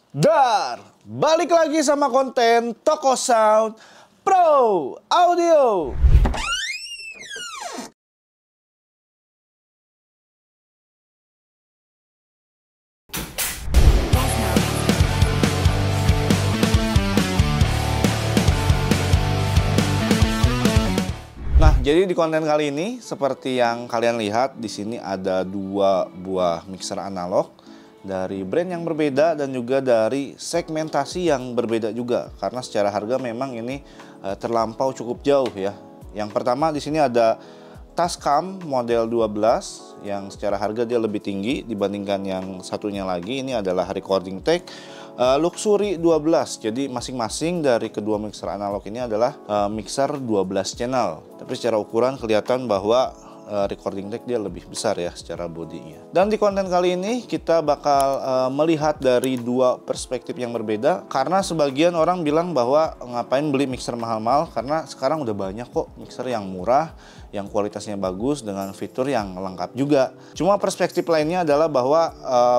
Balik lagi sama konten Toko Sound Pro Audio. Nah, jadi di konten kali ini seperti yang kalian lihat di sini ada dua buah mixer analog dari brand yang berbeda dan juga dari segmentasi yang berbeda juga, karena secara harga memang ini terlampau cukup jauh ya. Yang pertama di sini ada Tascam model 12 yang secara harga dia lebih tinggi dibandingkan yang satunya lagi. Ini adalah Recording Tech Luxury 12. Jadi masing-masing dari kedua mixer analog ini adalah mixer 12 channel. Tapi secara ukuran kelihatan bahwa Recording Tech dia lebih besar ya secara bodinya. Dan di konten kali ini kita bakal melihat dari dua perspektif yang berbeda, karena sebagian orang bilang bahwa ngapain beli mixer mahal-mahal, karena sekarang udah banyak kok mixer yang murah, yang kualitasnya bagus dengan fitur yang lengkap juga. Cuma perspektif lainnya adalah bahwa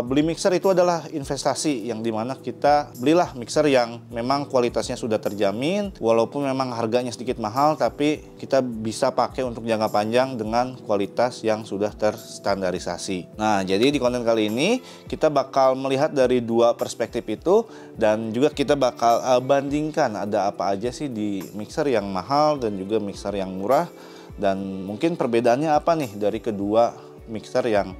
beli mixer itu adalah investasi, yang dimana kita belilah mixer yang memang kualitasnya sudah terjamin, walaupun memang harganya sedikit mahal, tapi kita bisa pakai untuk jangka panjang dengan kualitas yang sudah terstandarisasi. Nah, jadi di konten kali ini kita bakal melihat dari dua perspektif itu, dan juga kita bakal bandingkan ada apa aja sih di mixer yang mahal dan juga mixer yang murah, dan mungkin perbedaannya apa nih dari kedua mixer yang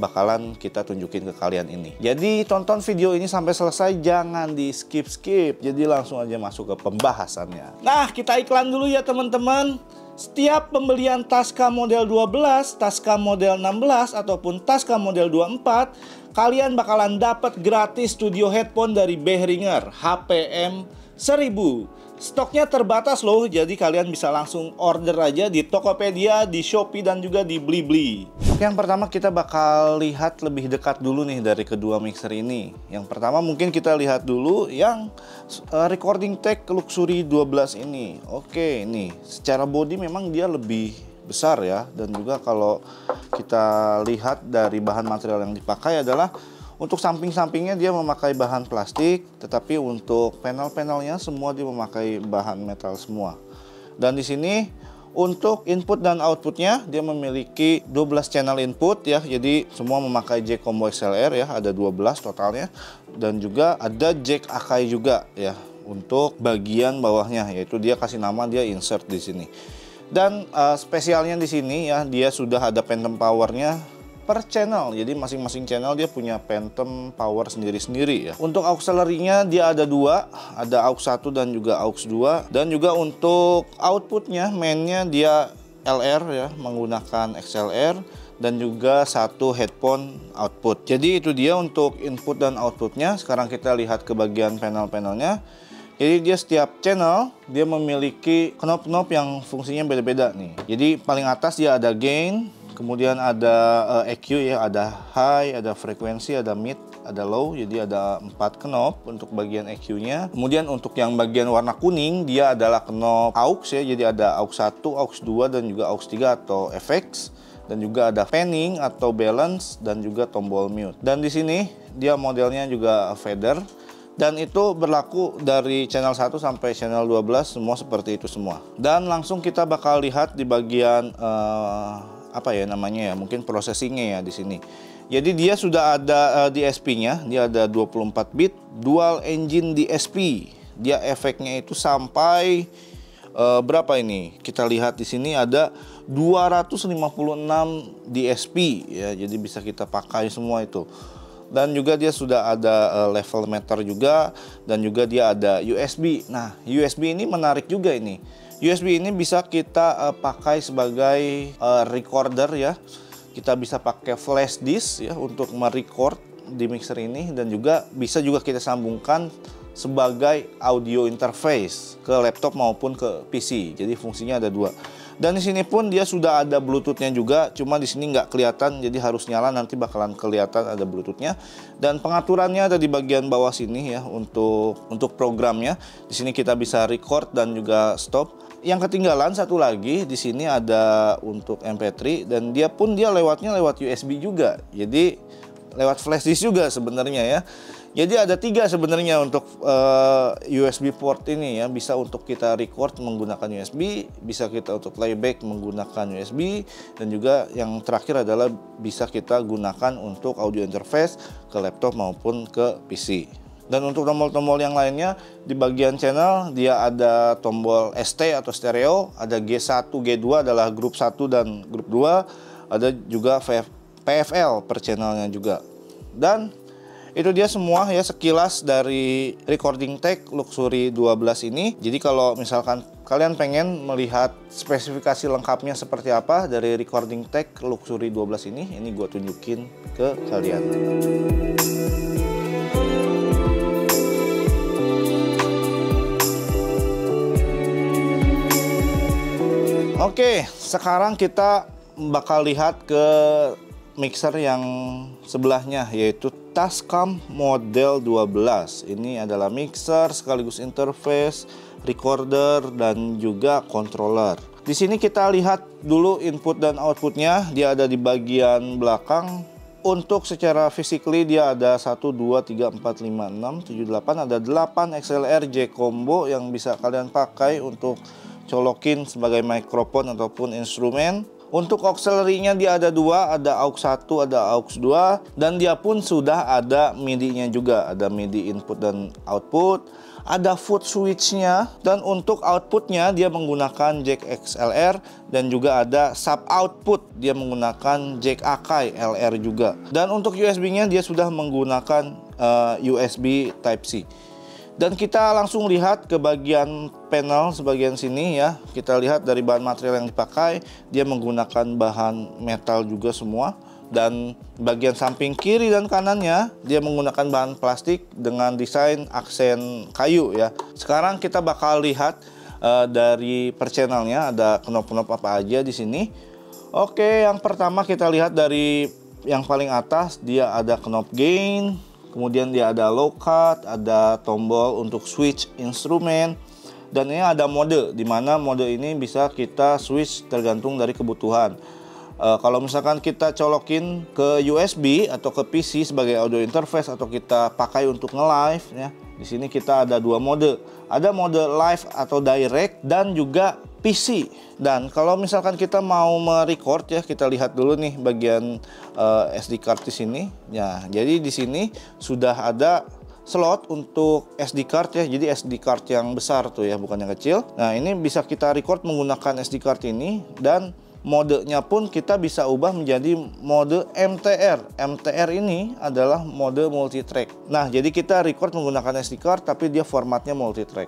bakalan kita tunjukin ke kalian ini. Jadi tonton video ini sampai selesai, jangan di skip-skip. Jadi langsung aja masuk ke pembahasannya. Nah, kita iklan dulu ya teman-teman. Setiap pembelian Tascam model 12, Tascam model 16, ataupun Tascam model 24, kalian bakalan dapat gratis studio headphone dari Behringer HPM 1000. Stoknya terbatas loh, jadi kalian bisa langsung order aja di Tokopedia, di Shopee, dan juga di Blibli. Oke, yang pertama kita bakal lihat lebih dekat dulu nih dari kedua mixer ini. Yang pertama mungkin kita lihat dulu yang Recording Tech Luxury 12 ini. Oke, ini secara body memang dia lebih besar ya, dan juga kalau kita lihat dari bahan material yang dipakai adalah untuk samping-sampingnya dia memakai bahan plastik, tetapi untuk panel-panelnya semua dia memakai bahan metal semua. Dan di sini untuk input dan outputnya dia memiliki 12 channel input ya, jadi semua memakai jack combo XLR ya, ada 12 totalnya, dan juga ada jack Akai juga ya untuk bagian bawahnya, yaitu dia kasih nama, dia insert di sini. Dan spesialnya di sini ya, dia sudah ada phantom powernya per channel, jadi masing-masing channel dia punya phantom power sendiri-sendiri ya. Untuk auxiliary-nya dia ada dua, ada aux 1 dan juga aux 2, dan juga untuk outputnya mainnya dia LR ya, menggunakan XLR, dan juga satu headphone output. Jadi itu dia untuk input dan outputnya. Sekarang kita lihat ke bagian panel-panelnya. Jadi dia setiap channel dia memiliki knob-knob yang fungsinya beda-beda nih. Jadi paling atas dia ada gain, kemudian ada EQ ya, ada high, ada frekuensi, ada mid, ada low. Jadi ada 4 knob untuk bagian EQ-nya. Kemudian untuk yang bagian warna kuning dia adalah knob aux ya. Jadi ada aux 1, aux 2, dan juga aux 3 atau FX. Dan juga ada panning atau balance, dan juga tombol mute. Dan di sini dia modelnya juga fader. Dan itu berlaku dari channel 1 sampai channel 12, semua seperti itu semua. Dan langsung kita bakal lihat di bagian apa ya namanya ya, mungkin processingnya ya di sini. Jadi dia sudah ada DSP-nya, dia ada 24 bit dual engine DSP. Dia efeknya itu sampai berapa ini? Kita lihat di sini ada 256 DSP ya, jadi bisa kita pakai semua itu. Dan juga dia sudah ada level meter juga, dan juga dia ada USB. Nah, USB ini menarik juga ini. USB ini bisa kita pakai sebagai recorder ya. Kita bisa pakai flash disk ya untuk merecord di mixer ini, dan juga bisa juga kita sambungkan sebagai audio interface ke laptop maupun ke PC. Jadi fungsinya ada dua. Dan di sini pun dia sudah ada Bluetooth-nya juga, cuma di sini nggak kelihatan, jadi harus nyala, nanti bakalan kelihatan ada Bluetooth-nya. Dan pengaturannya ada di bagian bawah sini ya, untuk programnya. Di sini kita bisa record dan juga stop. Yang ketinggalan satu lagi di sini ada untuk MP3, dan dia lewatnya lewat USB juga. Jadi lewat flash disk juga sebenarnya ya. Jadi ada 3 sebenarnya untuk USB port ini ya. Bisa untuk kita record menggunakan USB, bisa kita untuk playback menggunakan USB, dan juga yang terakhir adalah bisa kita gunakan untuk audio interface ke laptop maupun ke PC. Dan untuk tombol-tombol yang lainnya di bagian channel dia ada tombol ST atau stereo, ada G1, G2 adalah grup 1 dan grup 2, ada juga PFL per channelnya juga. Dan itu dia semua ya sekilas dari Recording Tech Luxury 12 ini. Jadi kalau misalkan kalian pengen melihat spesifikasi lengkapnya seperti apa dari Recording Tech Luxury 12 ini gue tunjukin ke kalian. Oke, sekarang kita bakal lihat ke mixer yang sebelahnya, yaitu Tascam Model 12. Ini adalah mixer sekaligus interface, recorder, dan juga controller. Di sini kita lihat dulu input dan outputnya. Dia ada di bagian belakang. Untuk secara physically dia ada 1, 2, 3, 4, 5, 6, 7, 8. Ada 8 XLR J combo yang bisa kalian pakai untuk colokin sebagai mikrofon ataupun instrumen. Untuk auxiliary-nya dia ada 2, ada aux 1, ada aux 2, dan dia pun sudah ada MIDI-nya juga, ada MIDI input dan output, ada foot switch-nya, dan untuk outputnya dia menggunakan jack XLR, dan juga ada sub output, dia menggunakan jack Akai LR juga. Dan untuk USB-nya dia sudah menggunakan USB Type-C. Dan kita langsung lihat ke bagian panel sebagian sini ya. Kita lihat dari bahan material yang dipakai, dia menggunakan bahan metal juga semua. Dan bagian samping kiri dan kanannya dia menggunakan bahan plastik dengan desain aksen kayu ya. Sekarang kita bakal lihat dari per channelnya ada knop-knop apa aja di sini. Oke, yang pertama kita lihat dari yang paling atas dia ada knop gain. Kemudian dia ada low cut, ada tombol untuk switch instrumen, dan ini ada mode, di mana mode ini bisa kita switch tergantung dari kebutuhan. Kalau misalkan kita colokin ke USB atau ke PC sebagai audio interface atau kita pakai untuk nge-live ya. Di sini kita ada 2 mode. Ada mode live atau direct dan juga PC. Dan kalau misalkan kita mau merecord ya, kita lihat dulu nih bagian SD card di sini. Ya, jadi di sini sudah ada slot untuk SD card ya. Jadi SD card yang besar tuh ya, bukan yang kecil. Nah, ini bisa kita record menggunakan SD card ini, dan modenya pun kita bisa ubah menjadi mode MTR. MTR ini adalah mode multitrack. Nah, jadi kita record menggunakan SD card tapi dia formatnya multitrack.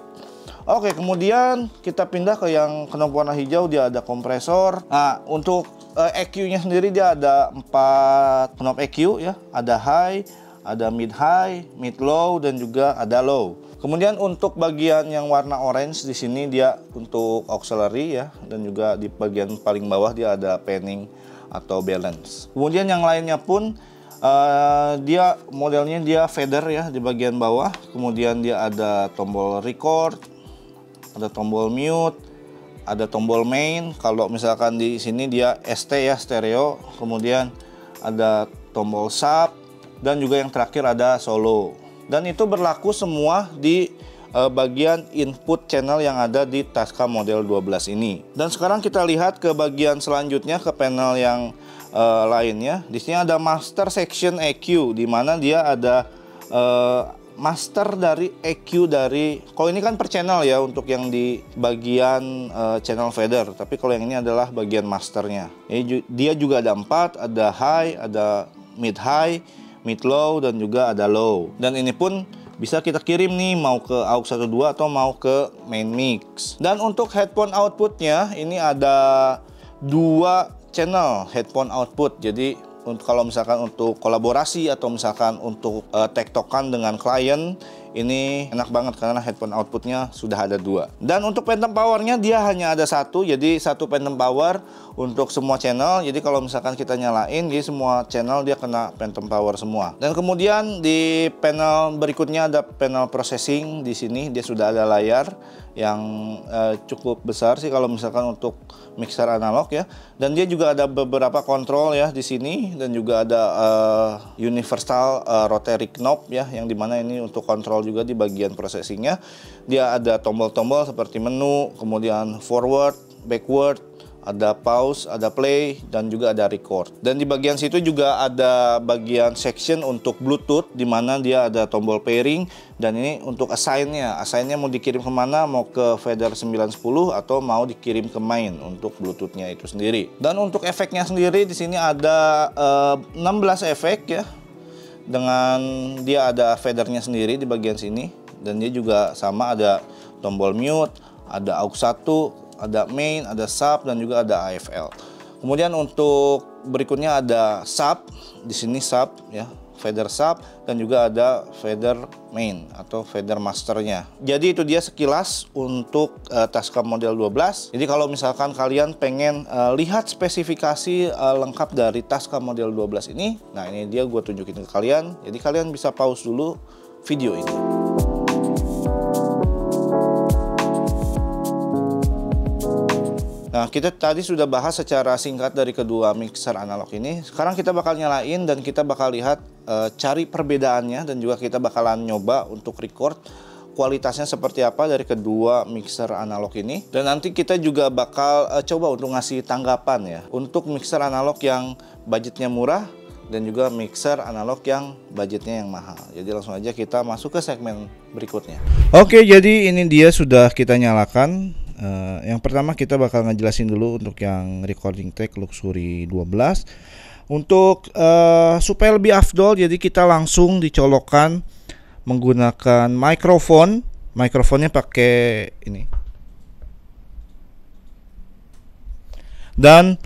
Oke, kemudian kita pindah ke yang knop warna hijau, dia ada kompresor. Nah, untuk EQ-nya sendiri dia ada 4 knop EQ ya. Ada high, ada mid high, mid low, dan juga ada low. Kemudian untuk bagian yang warna orange di sini dia untuk auxiliary ya, dan juga di bagian paling bawah dia ada panning atau balance. Kemudian yang lainnya pun dia modelnya dia fader ya di bagian bawah. Kemudian dia ada tombol record, ada tombol mute, ada tombol main. Kalau misalkan di sini dia ST ya, stereo. Kemudian ada tombol sub, dan juga yang terakhir ada solo. Dan itu berlaku semua di bagian input channel yang ada di Tascam Model 12 ini. Dan sekarang kita lihat ke bagian selanjutnya, ke panel yang lainnya. Di sini ada master section EQ, di mana dia ada master dari EQ dari, kalau ini kan per channel ya untuk yang di bagian channel fader, tapi kalau yang ini adalah bagian masternya. Dia juga ada 4, ada high, ada mid high, mid low, dan juga ada low. Dan ini pun bisa kita kirim nih mau ke aux 1.2 atau mau ke main mix. Dan untuk headphone outputnya ini ada 2 channel headphone output. Jadi kalau misalkan untuk kolaborasi atau misalkan untuk tektokan dengan klien, ini enak banget karena headphone outputnya sudah ada 2. Dan untuk phantom powernya dia hanya ada 1, jadi 1 phantom power untuk semua channel. Jadi kalau misalkan kita nyalain, jadi semua channel dia kena phantom power semua. Dan kemudian di panel berikutnya ada panel processing. Di sini dia sudah ada layar yang cukup besar sih kalau misalkan untuk mixer analog ya. Dan dia juga ada beberapa kontrol ya di sini, dan juga ada universal rotary knob ya, yang dimana ini untuk kontrol juga di bagian processingnya. Dia ada tombol-tombol seperti menu, kemudian forward, backward, ada pause, ada play, dan juga ada record. Dan di bagian situ juga ada bagian section untuk Bluetooth, di mana dia ada tombol pairing, dan ini untuk assign-nya. Assign-nya mau dikirim kemana, mau ke fader 910 atau mau dikirim ke main untuk Bluetooth-nya itu sendiri. Dan untuk efeknya sendiri di sini ada 16 efek ya. Dengan dia ada fadernya sendiri di bagian sini, dan dia juga sama ada tombol mute, ada aux 1, ada main, ada sub, dan juga ada AFL. Kemudian untuk berikutnya ada sub, di sini sub ya, fader sub, dan juga ada fader main atau fader masternya. Jadi itu dia sekilas untuk Tascam model 12. Jadi kalau misalkan kalian pengen lihat spesifikasi lengkap dari Tascam model 12 ini, nah ini dia gue tunjukin ke kalian. Jadi kalian bisa pause dulu video ini. Nah, kita tadi sudah bahas secara singkat dari kedua mixer analog ini. Sekarang kita bakal nyalain dan kita bakal lihat cari perbedaannya, dan juga kita bakalan nyoba untuk record kualitasnya seperti apa dari kedua mixer analog ini. Dan nanti kita juga bakal coba untuk ngasih tanggapan ya untuk mixer analog yang budgetnya murah dan juga mixer analog yang budgetnya yang mahal. Jadi langsung aja kita masuk ke segmen berikutnya. Oke, jadi ini dia sudah kita nyalakan. Yang pertama kita bakal ngejelasin dulu untuk yang Recording Tech Luxury 12. Untuk supaya lebih afdol, jadi kita langsung dicolokkan menggunakan mikrofon. Mikrofonnya pakai ini. Dan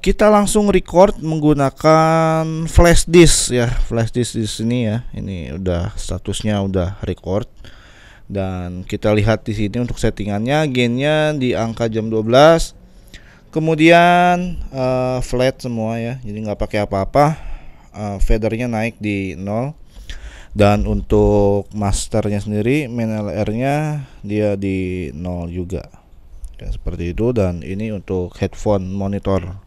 kita langsung record menggunakan flash disk ya. Flash disk di sini ya. Ini udah statusnya udah record. Dan kita lihat di sini untuk settingannya, gainnya di angka jam 12. Kemudian flat semua ya, jadi nggak pakai apa-apa. Fadernya naik di 0. Dan untuk masternya sendiri, main LR-nya dia di 0 juga ya, seperti itu. Dan ini untuk headphone monitor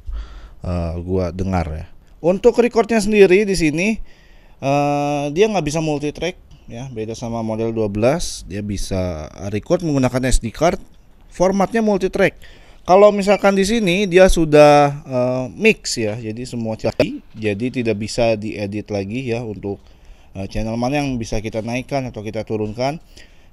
gua dengar ya. Untuk recordnya sendiri di sini dia nggak bisa multi track ya, beda sama model 12. Dia bisa record menggunakan SD card, formatnya multi track. Kalau misalkan di sini dia sudah mix ya, jadi semua jadi tidak bisa diedit lagi ya untuk channel mana yang bisa kita naikkan atau kita turunkan.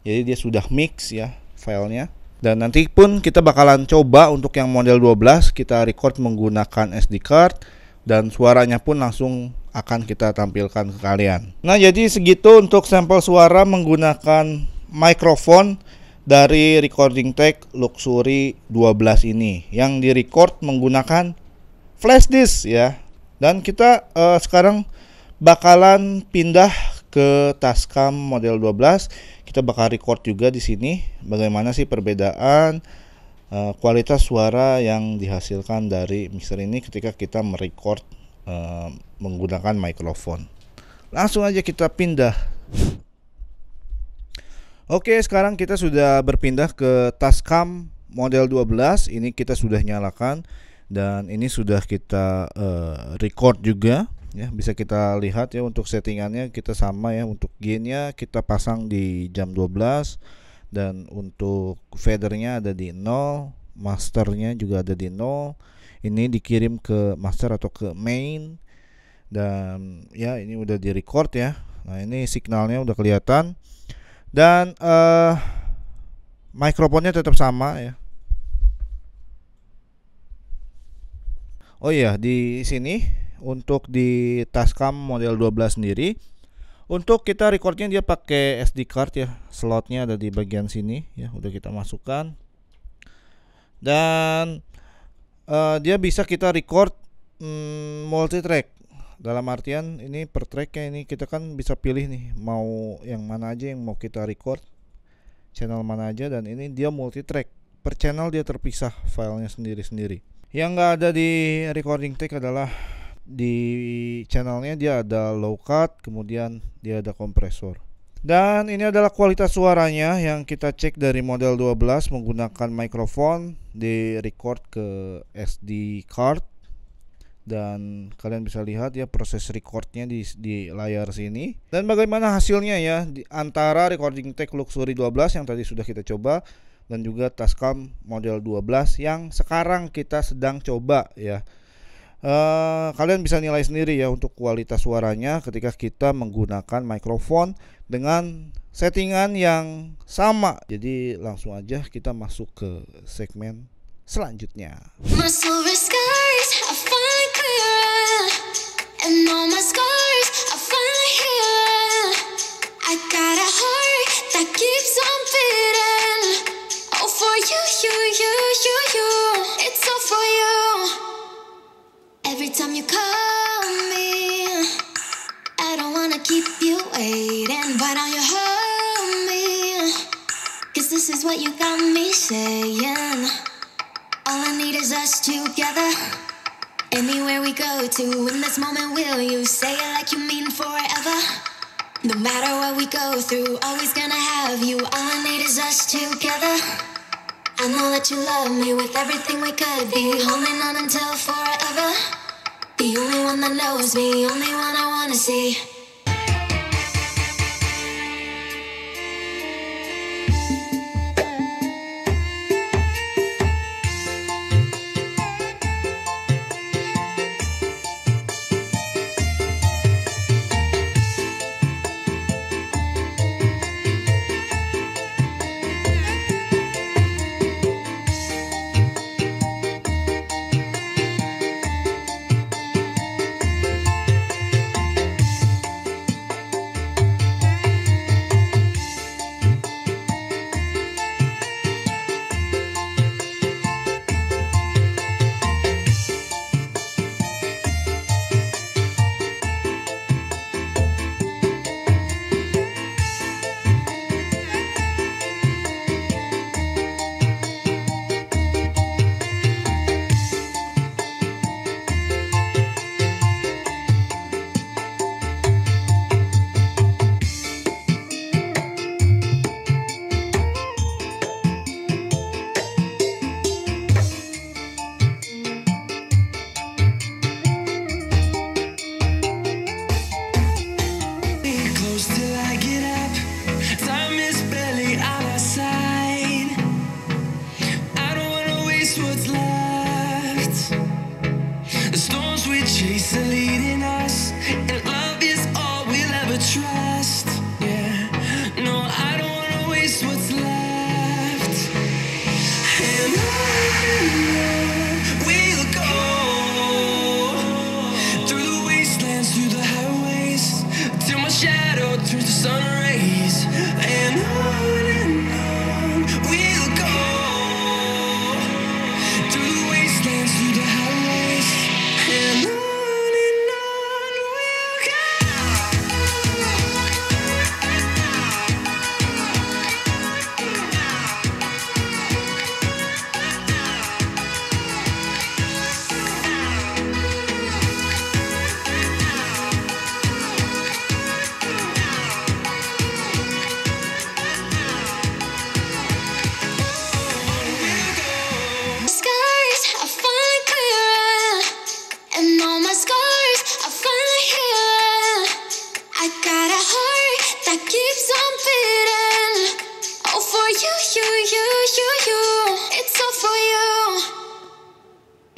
Jadi dia sudah mix ya filenya. Dan nanti pun kita bakalan coba untuk yang model 12 kita record menggunakan SD card, dan suaranya pun langsung akan kita tampilkan ke kalian. Nah, jadi segitu untuk sampel suara menggunakan mikrofon dari Recording Tech Luxury 12 ini yang direcord menggunakan flash disk ya. Dan kita sekarang bakalan pindah ke Tascam model 12. Kita bakal record juga di sini bagaimana sih perbedaan kualitas suara yang dihasilkan dari mixer ini ketika kita merecord menggunakan mikrofon. Langsung aja kita pindah. Oke, sekarang kita sudah berpindah ke Tascam model 12. Ini kita sudah nyalakan dan ini sudah kita record juga ya. Bisa kita lihat ya untuk settingannya kita sama ya. Untuk gainnya kita pasang di jam 12, dan untuk fadernya ada di 0, masternya juga ada di 0. Ini dikirim ke master atau ke main, dan ya ini udah di record ya. Nah, ini signalnya udah kelihatan, dan mikrofonnya tetap sama ya. Oh iya, di sini untuk di Tascam model 12 sendiri, untuk kita recordnya dia pakai SD card ya. Slotnya ada di bagian sini ya, udah kita masukkan. Dan dia bisa kita record multi track. Dalam artian ini per tracknya ini kita kan bisa pilih nih mau yang mana aja yang mau kita record, channel mana aja. Dan ini dia multi track, per channel dia terpisah filenya sendiri-sendiri. Yang nggak ada di recording take adalah di channelnya dia ada low cut, kemudian dia ada kompresor. Dan ini adalah kualitas suaranya yang kita cek dari model 12 menggunakan mikrofon di record ke SD card. Dan kalian bisa lihat ya proses recordnya di layar sini. Dan bagaimana hasilnya ya di antara recording take Luxury 12 yang tadi sudah kita coba dan juga Tascam model 12 yang sekarang kita sedang coba ya. Kalian bisa nilai sendiri ya untuk kualitas suaranya ketika kita menggunakan mikrofon dengan settingan yang sama. Jadi langsung aja kita masuk ke segmen selanjutnya. Every time you call me, I don't wanna keep you waiting. Why don't you hold me? 'Cause this is what you got me saying. All I need is us together. Anywhere we go to, in this moment will you say it like you mean forever? No matter what we go through, always gonna have you. All I need is us together. I know that you love me with everything we could be, holding on until forever. The only one that knows me, only one I wanna see.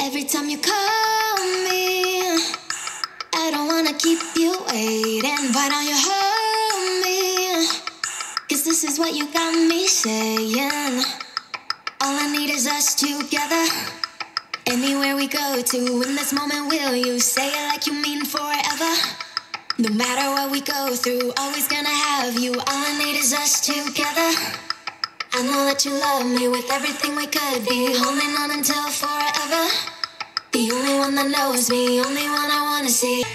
Every time you call me, I don't wanna keep you waiting. Why don't you hold me? 'Cause this is what you got me saying. All I need is us together. Anywhere we go to, in this moment will you say it like you mean forever? No matter what we go through, always gonna have you. All I need is us together. I know that you love me with everything we could be, holding on until forever. The only one that knows me, only one I wanna see.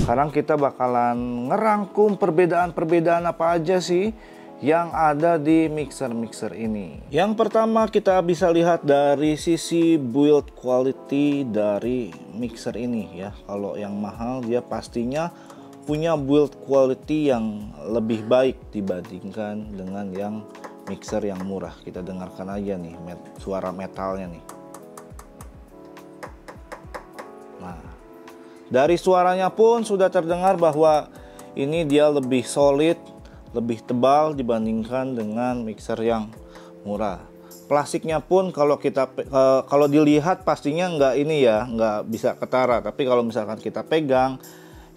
Sekarang kita bakalan ngerangkum perbedaan-perbedaan apa aja sih yang ada di mixer-mixer ini. Yang pertama kita bisa lihat dari sisi build quality dari mixer ini ya. Kalau yang mahal dia pastinya punya build quality yang lebih baik dibandingkan dengan yang mixer yang murah. Kita dengarkan aja nih suara metalnya nih. Nah, dari suaranya pun sudah terdengar bahwa ini dia lebih solid, lebih tebal dibandingkan dengan mixer yang murah. Plastiknya pun kalau dilihat pastinya nggak bisa ketara. Tapi kalau misalkan kita pegang,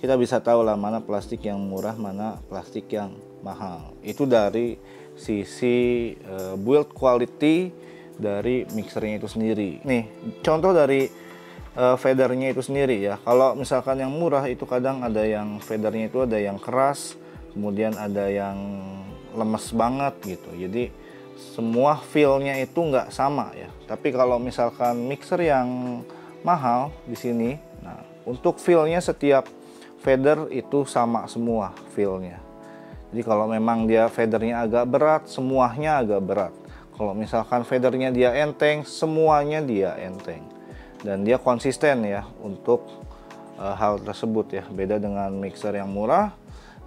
kita bisa tahu lah mana plastik yang murah, mana plastik yang mahal. Itu dari sisi build quality dari mixernya itu sendiri. Nih, contoh dari fadernya itu sendiri ya. Kalau misalkan yang murah itu kadang ada yang fadernya itu ada yang keras, kemudian ada yang lemes banget gitu. Jadi semua feel-nya itu nggak sama ya. Tapi kalau misalkan mixer yang mahal di sini, nah untuk feel-nya setiap fader itu sama semua feel-nya. Jadi kalau memang dia fadernya agak berat, semuanya agak berat. Kalau misalkan fadernya dia enteng, semuanya dia enteng. Dan dia konsisten ya untuk hal tersebut ya. Beda dengan mixer yang murah,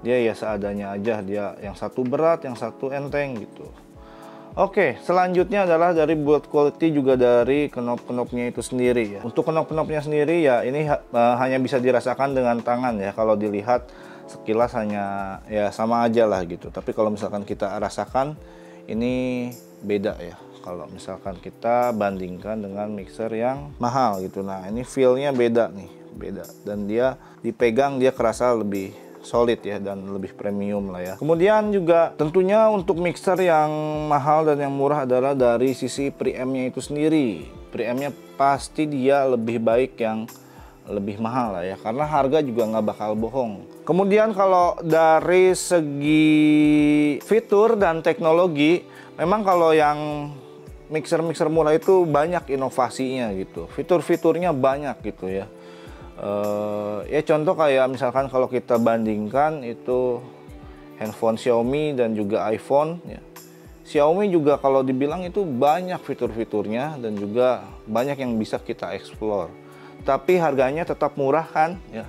dia ya seadanya aja, dia yang satu berat, yang satu enteng gitu. Oke, selanjutnya adalah dari build quality juga dari knob-knobnya itu sendiri ya. Untuk knob-knobnya sendiri ya ini hanya bisa dirasakan dengan tangan ya. Kalau dilihat sekilas hanya ya sama aja lah gitu. Tapi kalau misalkan kita rasakan ini beda ya. Kalau misalkan kita bandingkan dengan mixer yang mahal gitu. Nah ini feel-nya beda nih, beda. Dan dia dipegang dia kerasa lebih solid ya dan lebih premium lah ya. Kemudian juga tentunya untuk mixer yang mahal dan yang murah adalah dari sisi preampnya itu sendiri. Preampnya pasti dia lebih baik yang lebih mahal lah ya, karena harga juga nggak bakal bohong. Kemudian kalau dari segi fitur dan teknologi, memang kalau yang mixer-mixer murah itu banyak inovasinya gitu, fitur-fiturnya banyak gitu ya. Ya contoh kayak misalkan kalau kita bandingkan itu handphone Xiaomi dan juga iPhone ya. Xiaomi juga kalau dibilang itu banyak fitur-fiturnya dan juga banyak yang bisa kita explore. Tapi harganya tetap murah kan ya.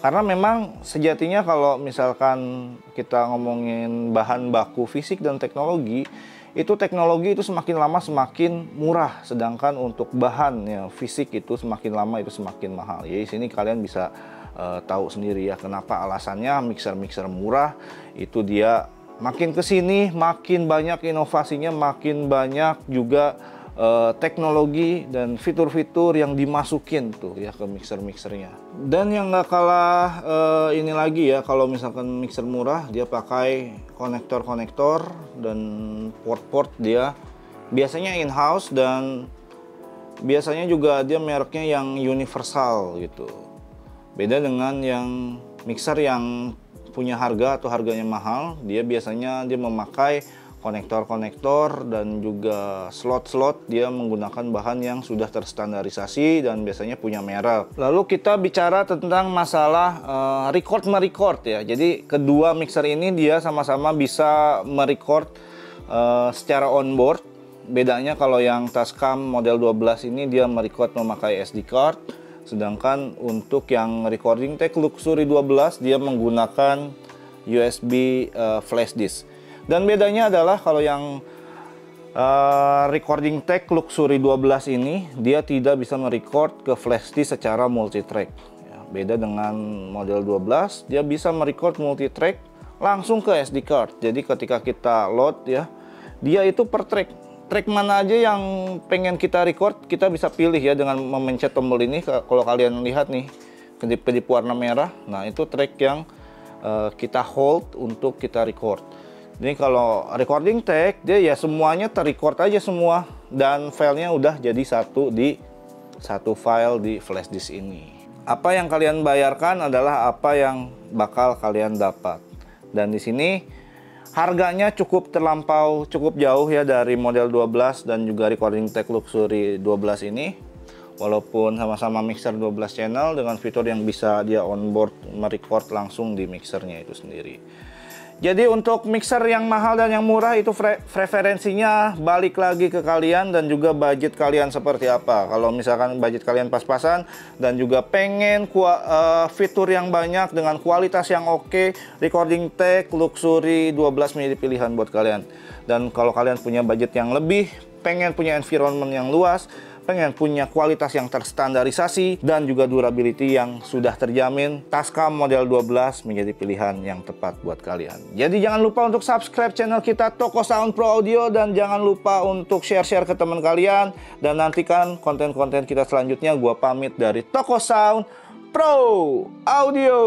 Karena memang sejatinya kalau misalkan kita ngomongin bahan baku fisik dan teknologi, itu teknologi itu semakin lama semakin murah, sedangkan untuk bahan ya, fisik itu semakin lama itu semakin mahal. Jadi sini kalian bisa tahu sendiri ya kenapa alasannya mixer-mixer murah itu dia makin kesini makin banyak inovasinya, makin banyak juga teknologi dan fitur-fitur yang dimasukin tuh ya ke mixer-mixernya. Dan yang nggak kalah ini lagi ya, kalau misalkan mixer murah dia pakai konektor-konektor dan port-port dia biasanya in-house dan biasanya juga dia mereknya yang universal gitu. Beda dengan yang mixer yang punya harga atau harganya mahal, dia biasanya dia memakai konektor-konektor dan juga slot-slot, dia menggunakan bahan yang sudah terstandarisasi dan biasanya punya merek. Lalu kita bicara tentang masalah record ya. Jadi kedua mixer ini dia sama-sama bisa merecord secara onboard. Bedanya kalau yang Tascam model 12 ini dia merecord memakai SD card, sedangkan untuk yang Recording Tech Luxury 12 dia menggunakan USB flash disk. Dan bedanya adalah kalau yang Recording Tech Luxury 12 ini dia tidak bisa merecord ke flash disk secara multitrack ya, beda dengan model 12 dia bisa merecord multitrack langsung ke SD card. Jadi ketika kita load ya, dia itu per track mana aja yang pengen kita record kita bisa pilih ya dengan memencet tombol ini. Kalau kalian lihat nih kedip-kedip warna merah, nah itu track yang kita hold untuk kita record. Ini kalau Recording Tech dia ya semuanya terrecord aja semua dan filenya udah jadi satu file di flash disk ini. Apa yang kalian bayarkan adalah apa yang bakal kalian dapat. Dan di sini harganya cukup jauh ya dari model 12 dan juga Recording Tech Luxury 12 ini. Walaupun sama-sama mixer 12 channel dengan fitur yang bisa dia onboard merecord langsung di mixernya itu sendiri. Jadi untuk mixer yang mahal dan yang murah itu preferensinya balik lagi ke kalian dan juga budget kalian seperti apa. Kalau misalkan budget kalian pas-pasan dan juga pengen fitur yang banyak dengan kualitas yang oke, recording tech, luxury, 12 menjadi pilihan buat kalian. Dan kalau kalian punya budget yang lebih, pengen punya environment yang luas, pengen punya kualitas yang terstandarisasi dan juga durability yang sudah terjamin, Tascam model 12 menjadi pilihan yang tepat buat kalian. Jadi jangan lupa untuk subscribe channel kita Toko Sound Pro Audio dan jangan lupa untuk share-share ke teman kalian dan nantikan konten-konten kita selanjutnya. Gua pamit dari Toko Sound Pro Audio.